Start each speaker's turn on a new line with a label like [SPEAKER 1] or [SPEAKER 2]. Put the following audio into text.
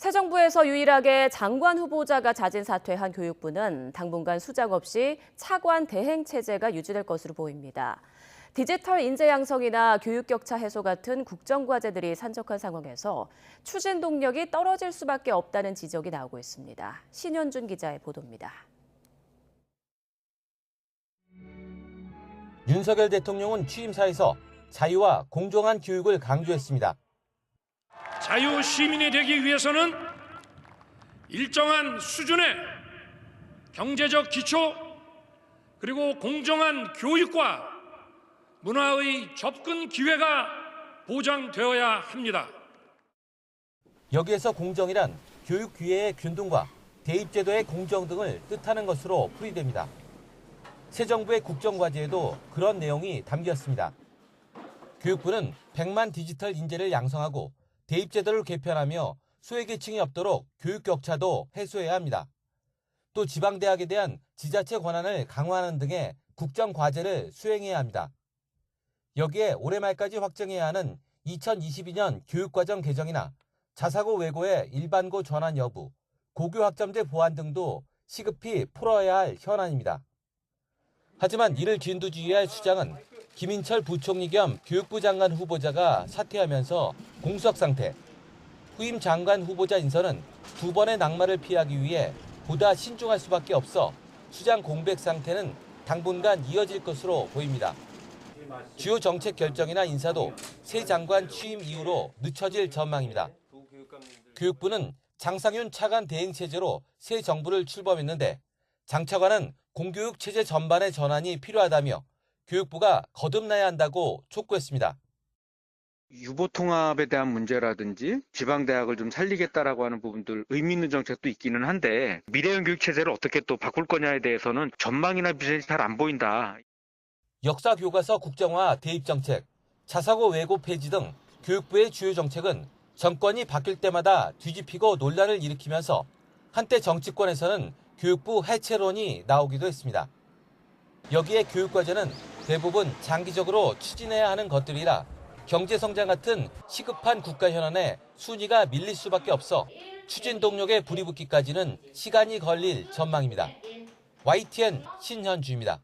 [SPEAKER 1] 새 정부에서 유일하게 장관 후보자가 자진 사퇴한 교육부는 당분간 수장 없이 차관 대행 체제가 유지될 것으로 보입니다. 디지털 인재 양성이나 교육 격차 해소 같은 국정과제들이 산적한 상황에서 추진 동력이 떨어질 수밖에 없다는 지적이 나오고 있습니다. 신현준 기자의 보도입니다.
[SPEAKER 2] 윤석열 대통령은 취임사에서 자유와 공정한 교육을 강조했습니다.
[SPEAKER 3] 자유 시민이 되기 위해서는 일정한 수준의 경제적 기초 그리고 공정한 교육과 문화의 접근 기회가 보장되어야 합니다.
[SPEAKER 2] 여기에서 공정이란 교육 기회의 균등과 대입제도의 공정 등을 뜻하는 것으로 풀이됩니다. 새 정부의 국정과제에도 그런 내용이 담겼습니다. 교육부는 100만 디지털 인재를 양성하고 대입제도를 개편하며 소외계층이 없도록 교육 격차도 해소해야 합니다. 또 지방대학에 대한 지자체 권한을 강화하는 등의 국정과제를 수행해야 합니다. 여기에 올해 말까지 확정해야 하는 2022년 교육과정 개정이나 자사고 외고의 일반고 전환 여부, 고교 학점제 보완 등도 시급히 풀어야 할 현안입니다. 하지만 이를 진두지휘할 수장은 김인철 부총리 겸 교육부 장관 후보자가 사퇴하면서 공석 상태. 후임 장관 후보자 인선은 두 번의 낙마를 피하기 위해 보다 신중할 수밖에 없어 수장 공백 상태는 당분간 이어질 것으로 보입니다. 주요 정책 결정이나 인사도 새 장관 취임 이후로 늦춰질 전망입니다. 교육부는 장상윤 차관 대행 체제로 새 정부를 출범했는데 장 차관은 공교육 체제 전반의 전환이 필요하다며 교육부가 거듭나야 한다고 촉구했습니다.
[SPEAKER 4] 유보 통합에 대한 문제라든지 지방대학을 좀 살리겠다라고 하는 부분들 의미 있는 정책도 있기는 한데 미래형 교육 체제를 어떻게 또 바꿀 거냐에 대해서는 전망이나 비전이 잘 안 보인다.
[SPEAKER 2] 역사 교과서 국정화 대입 정책, 자사고 외고 폐지 등 교육부의 주요 정책은 정권이 바뀔 때마다 뒤집히고 논란을 일으키면서 한때 정치권에서는 교육부 해체론이 나오기도 했습니다. 여기에 교육과제는 대부분 장기적으로 추진해야 하는 것들이라 경제성장 같은 시급한 국가 현안에 순위가 밀릴 수밖에 없어 추진 동력에 불이 붙기까지는 시간이 걸릴 전망입니다. YTN 신현주입니다.